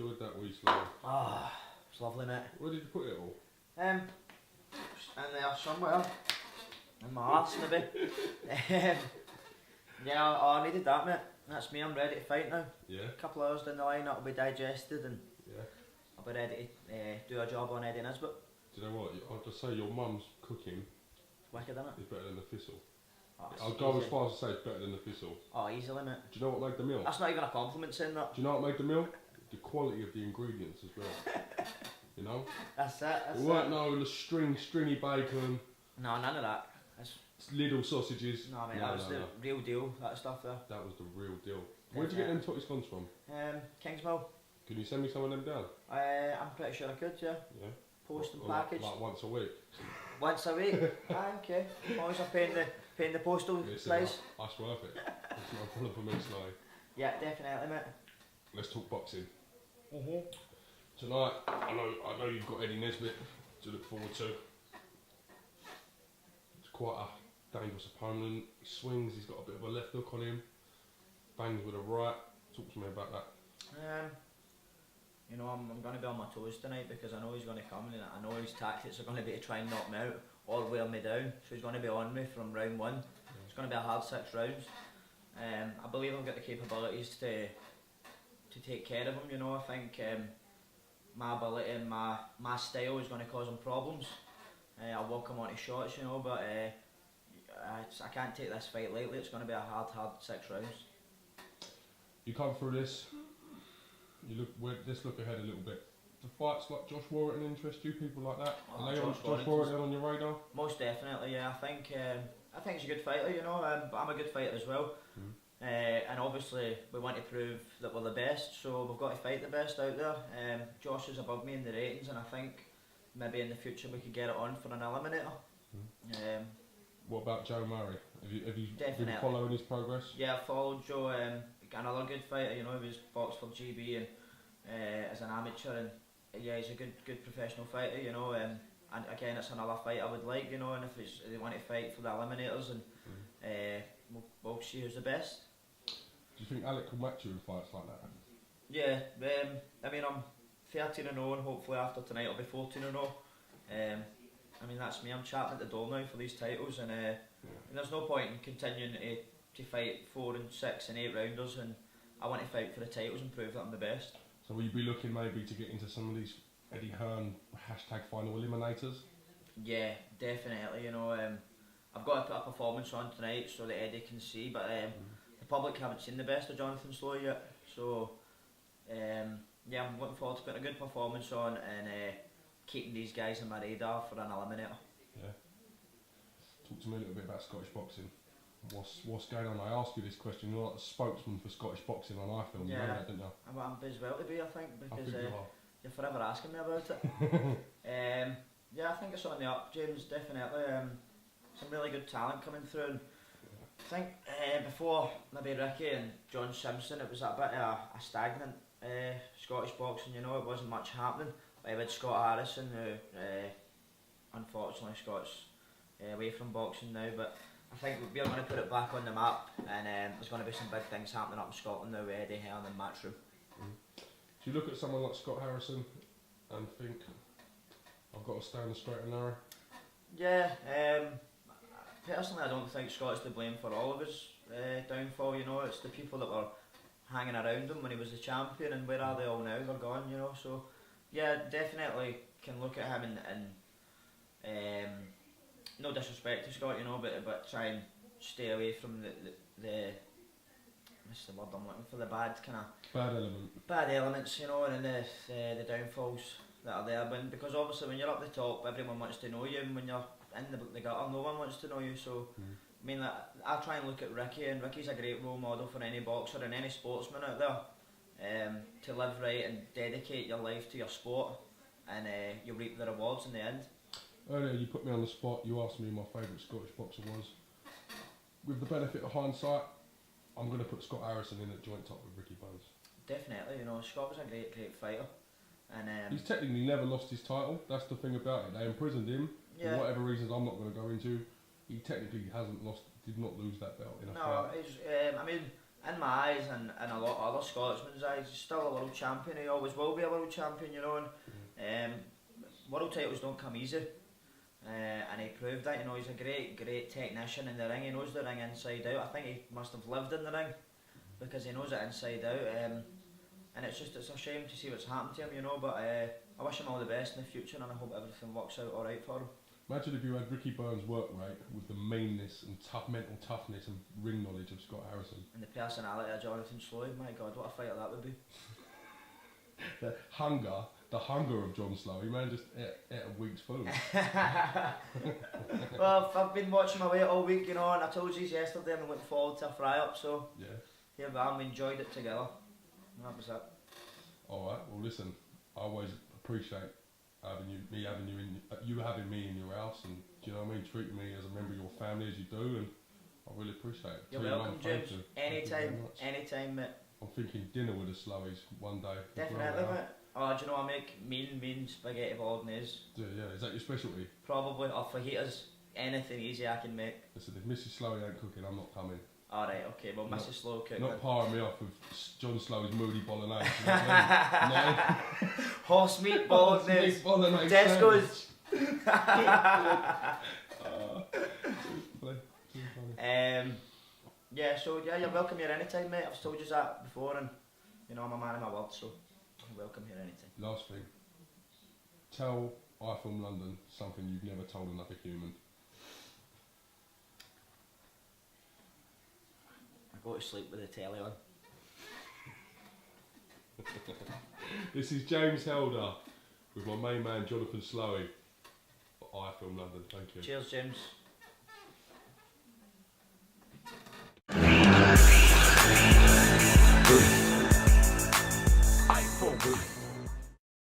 enjoyed that wee slow. Ah, it's lovely, mate. Where did you put it all? In there somewhere. In my arse, maybe. Yeah, I needed that, mate. That's me, I'm ready to fight now. Yeah. A couple of hours down the line, that'll be digested and Yeah. I'll be ready to do a job on Eddie Nesbitt. Do you know what? I'll just say your mum's cooking Wicked, innit? is better than the thistle. Oh, I'll go as far as to say it's better than the thistle. Oh, easily, mate. Do you know what made the meal? That's not even a compliment saying that. Do you know what made the meal? The quality of the ingredients as well. You know? That's it. It weren't no stringy bacon. No, none of that. That's Little sausages. no, mate. That was the real deal. That stuff there. That was the real deal. Where'd you get them totty scones from? Kingsmill. Can you send me some of them down? I'm pretty sure I could. Yeah. Yeah. Post and Or package. Like once a week. Once a week. Aye, okay. As long as I'm paying the postal Listen, price. that's worth it. It's not a problem for me, Sly. Yeah, definitely, mate. Let's talk boxing. Mhm. Tonight, I know you've got Eddie Nesbitt to look forward to. It's quite a dangerous opponent. He swings, he's got a bit of a left hook on him. Bangs with a right. Talk to me about that. You know, I'm going to be on my toes tonight because I know he's going to come and I know his tactics are going to be to try and knock me out or wear me down. So he's going to be on me from round one. Yeah. It's going to be a hard 6 rounds. I believe I've got the capabilities to take care of him. You know, I think my ability and my style is going to cause him problems. I'll walk him onto shots, you know, but I can't take this fight lightly. It's going to be a hard 6 rounds. You come through this. Let's look ahead a little bit. Do fights like Josh Warrington interest you? People like that? Oh, Are they Josh Warrington on your radar? Most definitely, yeah. I think he's a good fighter, you know. But I'm a good fighter as well. And obviously we want to prove that we're the best, so we've got to fight the best out there. Josh is above me in the ratings, and I think maybe in the future we could get it on for an eliminator. What about Joe Murray? Have you Definitely. been following his progress? Yeah, I followed Joe. Another good fighter, you know. He was boxed for GB and as an amateur, and yeah, he's a good professional fighter, you know. And again, it's another fight I would like, you know. And if they want to fight for the eliminators, and we'll see who's the best. Do you think Alec will match you in fights like that? Yeah, I mean, I'm 13-0, and hopefully after tonight I'll be 14-0. I mean, that's me. I'm chapping at the door now for these titles, and there's no point in continuing to fight 4 and 6 and 8 rounders, and I want to fight for the titles and prove that I'm the best. So will you be looking maybe to get into some of these Eddie Hearn #final eliminators? Yeah, definitely. You know, I've got to put a performance on tonight so that Eddie can see, but the public haven't seen the best of Jonathan Slowey yet. So yeah, I'm looking forward to putting a good performance on and keeping these guys on my radar for an eliminator. Yeah. Talk to me a little bit about Scottish boxing. What's going on? I asked you this question. You're like the spokesman for Scottish boxing on iFILM. Yeah, you know that, didn't you? I'm as well to be, I think, because you're forever asking me about it. Yeah, I think it's on the up, James, definitely. Some really good talent coming through. And I think before maybe Ricky and John Simpson, it was a bit of a stagnant Scottish boxing, you know, it wasn't much happening. But with Scott Harrison, who unfortunately Scott's away from boxing now, but I think we're going to put it back on the map, and there's going to be some big things happening up in Scotland now with Eddie Hearn and Matchroom. Do you look at someone like Scott Harrison and think, I've got to stay on the straight and narrow? Yeah, personally I don't think Scott's to blame for all of his downfall, you know. It's the people that were hanging around him when he was the champion, and where are they all now? They're gone, you know. So yeah, definitely can look at him and no disrespect to Scott, you know, but try and stay away from the what's the word I'm looking for, the bad elements, you know, and the downfalls that are there. Because obviously when you're up the top, everyone wants to know you, and when you're in the gutter, no one wants to know you. So I mean, I try and look at Ricky, and Ricky's a great role model for any boxer and any sportsman out there, to live right and dedicate your life to your sport, and you'll reap the rewards in the end. Earlier you put me on the spot, you asked me who my favourite Scottish boxer was. With the benefit of hindsight, I'm going to put Scott Harrison in at joint top with Ricky Bones. Definitely, you know, Scott was a great fighter. And he's technically never lost his title, that's the thing about it. They imprisoned him, for whatever reasons I'm not going to go into. He technically did not lose that belt in a fight. No, I mean, in my eyes and a lot of other Scotsmen's eyes, he's still a world champion. He always will be a world champion, you know. And world titles don't come easy, and he proved that. You know, he's a great technician in the ring. He knows the ring inside out. I think he must have lived in the ring because he knows it inside out. And it's a shame to see what's happened to him, you know. But I wish him all the best in the future, and I hope everything works out all right for him. Imagine if you had Ricky Burns' work rate with the meanness and mental toughness and ring knowledge of Scott Harrison. And the personality of Jonathan Slowey, my God, what a fighter that would be. The hunger of John Slowey, man, just ate a week's food. Well, I've been watching my weight all week, you know, and I told you yesterday I'm looking forward to a fry-up, so yeah. Here we are, we enjoyed it together. And that was it. Alright, well listen, I always appreciate you having me in your house, and do you know what I mean, treating me as a member of your family as you do, and I really appreciate it. You're welcome, James. Anytime, mate. I'm thinking dinner with the Sloweys one day. Definitely, mate. Oh, do you know I make mean spaghetti bolognese? Yeah, is that your specialty? Probably, or fajitas. Anything easy I can make. Listen, if Mrs. Slowey ain't cooking, I'm not coming. Alright, okay, well Mrs. Slow cooking. Not powering me off with John Slowey's moody bolognese. You know what I mean? No. Horse meat bolognese. Tesco's. Yeah, so yeah, you're welcome here anytime, mate. I've told you that before, and you know I'm a man of my word, so you're welcome here anytime. Last thing, tell iFILM London something you've never told another human. I go to sleep with the telly on. This is James Helder with my main man Jonathan Slowey for iFILM London. Thank you. Cheers, James.